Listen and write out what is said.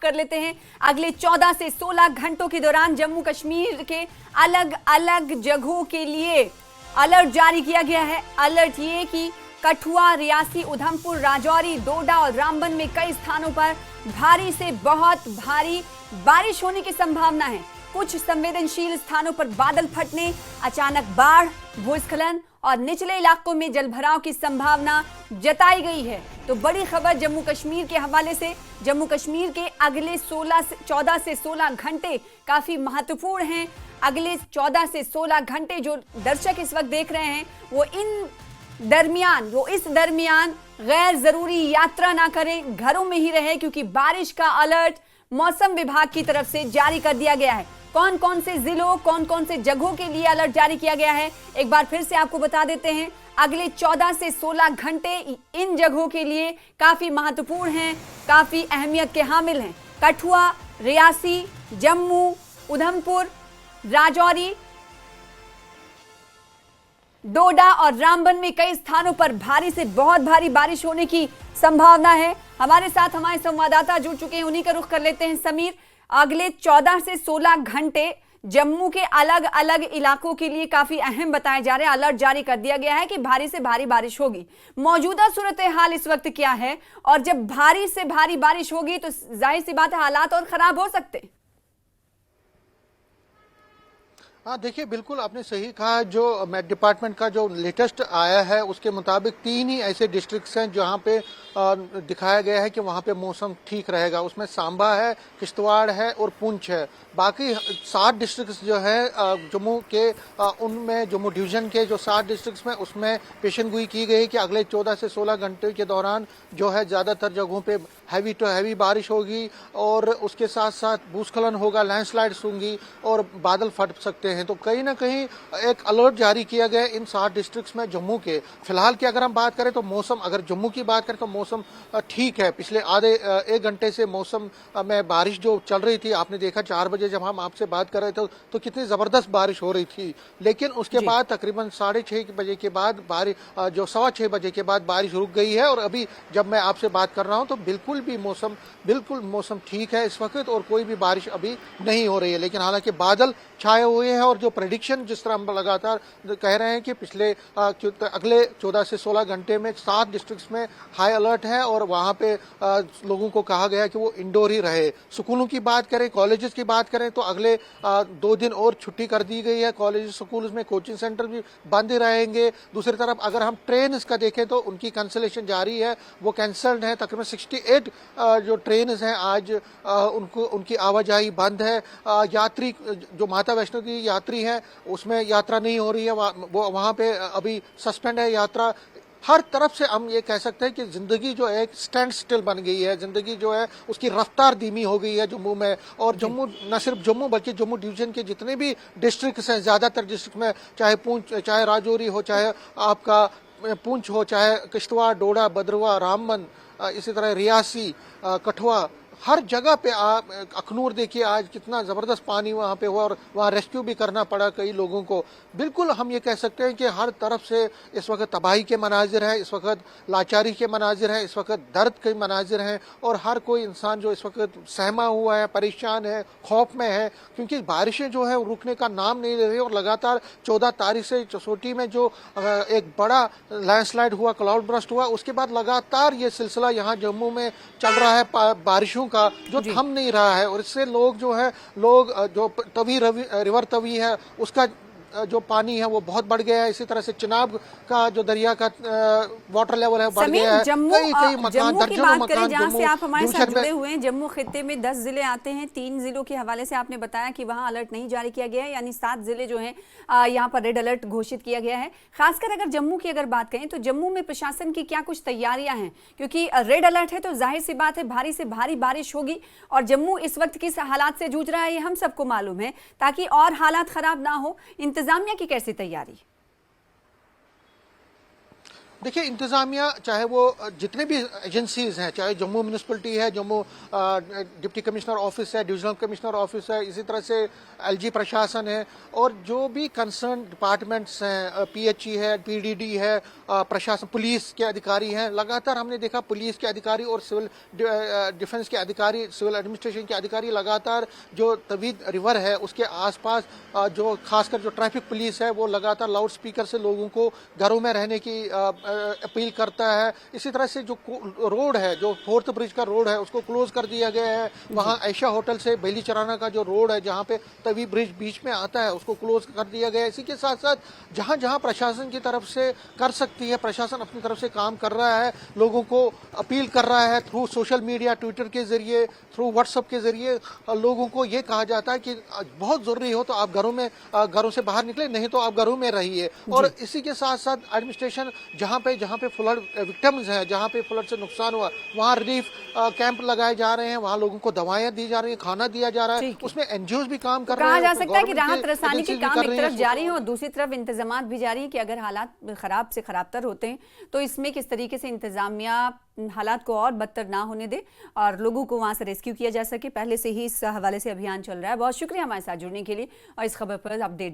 कर लेते हैं। अगले 14 से 16 घंटों के दौरान जम्मू कश्मीर के अलग अलग जगहों के लिए अलर्ट जारी किया गया है। अलर्ट ये कि कठुआ, रियासी, उधमपुर, राजौरी, डोडा और रामबन में कई स्थानों पर भारी से बहुत भारी बारिश होने की संभावना है। कुछ संवेदनशील स्थानों पर बादल फटने, अचानक बाढ़, भूस्खलन और निचले इलाकों में जलभराव की संभावना जताई गई है। तो बड़ी खबर जम्मू कश्मीर के हवाले से, जम्मू कश्मीर के अगले 14 से 16 घंटे काफी महत्वपूर्ण हैं। अगले 14 से 16 घंटे जो दर्शक इस वक्त देख रहे हैं वो इस दरमियान गैर जरूरी यात्रा ना करें, घरों में ही रहे, क्योंकि बारिश का अलर्ट मौसम विभाग की तरफ से जारी कर दिया गया है। कौन कौन से जिलों, कौन कौन से जगहों के लिए अलर्ट जारी किया गया है, एक बार फिर से आपको बता देते हैं। अगले 14 से 16 घंटे इन जगहों के लिए काफी महत्वपूर्ण हैं, काफी अहमियत के हामिल हैं। कठुआ, रियासी, जम्मू, उधमपुर, राजौरी, डोडा और रामबन में कई स्थानों पर भारी से बहुत भारी बारिश होने की संभावना है। हमारे साथ हमारे संवाददाता जुड़ चुके हैं, उन्हीं का रुख कर लेते हैं। समीर, अगले 14 से 16 घंटे जम्मू के अलग अलग इलाकों के लिए काफी अहम बताए जा रहे हैं। अलर्ट जारी कर दिया गया है कि भारी से भारी बारिश होगी। मौजूदा सूरत हाल इस वक्त क्या है, और जब भारी से भारी बारिश होगी तो जाहिर सी बात है हालात और खराब हो सकते हैं। हाँ देखिए, बिल्कुल आपने सही कहा। जो मेट डिपार्टमेंट का जो लेटेस्ट आया है उसके मुताबिक 3 ही ऐसे डिस्ट्रिक्ट्स हैं जहाँ पे दिखाया गया है कि वहाँ पे मौसम ठीक रहेगा। उसमें सांबा है, किश्तवाड़ है और पुंछ है। बाकी 7 डिस्ट्रिक्ट्स जो है जम्मू के, उनमें जम्मू डिवीजन के जो 7 डिस्ट्रिक्ट्स में उसमें पेशेंगोई की गई कि अगले 14 से 16 घंटे के दौरान जो है ज़्यादातर जगहों पे हैवी टू हैवी बारिश होगी और उसके साथ साथ भूस्खलन होगा, लैंडस्लाइड्स होंगी और बादल फट सकते हैं। तो कहीं ना कहीं एक अलर्ट जारी किया गया इन 7 डिस्ट्रिक्ट्स में जम्मू के। फिलहाल की अगर हम बात करें तो मौसम, अगर जम्मू की बात करें तो मौसम ठीक है। पिछले आधे 1 घंटे से मौसम में बारिश जो चल रही थी, आपने देखा 4 बजे जब हम आपसे बात कर रहे थे तो कितनी जबरदस्त बारिश हो रही थी। लेकिन उसके बाद तकरीबन 6:30 बजे के बाद बारिश, जो 6:15 बजे के बाद बारिश रुक गई है और अभी जब मैं आपसे बात कर रहा हूं तो बिल्कुल मौसम ठीक है इस वक्त और कोई भी बारिश अभी नहीं हो रही है। लेकिन हालांकि बादल छाए हुए हैं और जो प्रेडिक्शन जिस तरह हम लगातार कह रहे हैं कि पिछले अगले 14 से 16 घंटे में 7 डिस्ट्रिक्ट्स में हाई अलर्ट है और वहां पे लोगों को कहा गया कि वो इंडोर ही रहे। स्कूलों की बात करें, कॉलेजेस की बात करें तो अगले 2 दिन और छुट्टी कर दी गई है। कॉलेज स्कूल में कोचिंग सेंटर भी बंद ही रहेंगे। दूसरी तरफ अगर हम ट्रेन इसका देखें तो उनकी कैंसिलेशन जारी है, वो कैंसल्ड है। तकरीबन 68 जो ट्रेन हैं आज उनकी आवाजाही बंद है। यात्री जो माता वैष्णो की यात्री हैं उसमें यात्रा नहीं हो रही है, वो वहाँ पे अभी सस्पेंड है यात्रा। हर तरफ से हम ये कह सकते हैं कि जिंदगी जो है स्टैंड स्टिल बन गई है। जिंदगी जो है उसकी रफ्तार धीमी हो गई है जम्मू में। और जम्मू न सिर्फ जम्मू बल्कि जम्मू डिवीजन के जितने भी डिस्ट्रिक्ट्स हैं, ज्यादातर डिस्ट्रिक्ट में चाहे पुंछ, चाहे राजौरी हो, चाहे आपका पुंछ हो, चाहे किश्तवाड़, डोडा, भद्रवाह, रामबन, इसी तरह रियासी, कठुआ, हर जगह पे अखनूर देखिए आज कितना ज़बरदस्त पानी वहाँ पे हुआ और वहाँ रेस्क्यू भी करना पड़ा कई लोगों को। बिल्कुल हम ये कह सकते हैं कि हर तरफ से इस वक्त तबाही के मनाजिर हैं, इस वक्त लाचारी के मनाजिर हैं, इस वक्त दर्द के मनाजिर हैं और हर कोई इंसान जो इस वक्त सहमा हुआ है, परेशान है, खौफ में है, क्योंकि बारिशें जो है रुकने का नाम नहीं ले रही। और लगातार 14 तारीख से चौसोटी में जो एक बड़ा लैंडस्लाइड हुआ, क्लाउड बर्स्ट हुआ, उसके बाद लगातार ये सिलसिला यहाँ जम्मू में चल रहा है बारिशों का जो थम नहीं रहा है। और इससे लोग जो तवी रिवर तवी है उसका जो पानी है वो बहुत बढ़ गया है। इसी तरह से चिनाब का जो दरिया का वाटर लेवल है बढ़ गया है। कई मकान, दर्जनों मकान जहाँ से आप हमारे साथ जुड़े हुए हैं, जम्मू खित्ते में 10 जिले आते हैं। 3 जिलों के हवाले से आपने बताया कि वहाँ अलर्ट नहीं जारी किया गया है, यानी 7 जिले जो हैं यहाँ पर रेड अलर्ट घोषित किया गया है। खासकर अगर जम्मू की अगर बात करें तो जम्मू में प्रशासन की क्या कुछ तैयारियां हैं, क्योंकि रेड अलर्ट है तो जाहिर सी बात है भारी से भारी बारिश होगी और जम्मू इस वक्त किस हालात से जूझ रहा है ये हम सबको मालूम है। ताकि और हालात खराब ना हो, इंतजामिया की कैसी तैयारी? देखिए, इंतजामिया चाहे वो जितने भी एजेंसीज हैं, चाहे जम्मू म्यूनिसिपलिटी है, जम्मू डिप्टी कमिश्नर ऑफिस है, डिविजनल कमिश्नर ऑफिस है, इसी तरह से एलजी प्रशासन है, और जो भी कंसर्न डिपार्टमेंट्स हैं, पीएचई है, पीडीडी है, प्रशासन, पुलिस के अधिकारी हैं, लगातार हमने देखा पुलिस के अधिकारी और सिविल डिफेंस के अधिकारी, सिविल एडमिनिस्ट्रेशन के अधिकारी लगातार जो तवीद रिवर है उसके आसपास जो खासकर जो ट्रैफिक पुलिस है वो लगातार लाउड स्पीकर से लोगों को घरों में रहने की अपील करता है। इसी तरह से जो रोड है, जो फोर्थ ब्रिज का रोड है, उसको क्लोज कर दिया गया है। वहाँ ऐशा होटल से बेली चराना का जो रोड है, जहाँ पे तवी ब्रिज बीच में आता है, उसको क्लोज कर दिया गया है। इसी के साथ साथ जहाँ जहाँ प्रशासन की तरफ से कर सकती है, प्रशासन अपनी तरफ से काम कर रहा है, लोगों को अपील कर रहा है थ्रू सोशल मीडिया, ट्विटर के जरिए, थ्रू व्हाट्सएप के जरिए। लोगों को ये कहा जाता है कि बहुत जरूरी हो तो आप घरों से बाहर निकले, नहीं तो आप घरों में रहिए। और इसी के साथ साथ एडमिनिस्ट्रेशन जहाँ पे फ्लड विक्टिम्स हैं, जहाँ पे फ्लड से नुकसान हुआ, वहाँ रिलीफ कैंप लगाए जा रहे हैं, वहाँ लोगों को दवाएं दी जा रही है, खाना दिया जा रहा है, उसमें एनजीओज भी काम कर रहे हैं। कहा जा सकता है कि राहत रसानी के काम एक तरफ जारी हो, दूसरी तरफ इंतजामात भी जारी है कि अगर हालात खराब से खराबतर होते हैं तो इसमें किस तरीके से इंतजामिया हालात को और बदतर ना होने दे और लोगों को वहां से रेस्क्यू किया जा सके। पहले से ही इस हवाले से अभियान चल रहा है। बहुत शुक्रिया हमारे साथ जुड़ने के लिए और इस खबर पर अपडेट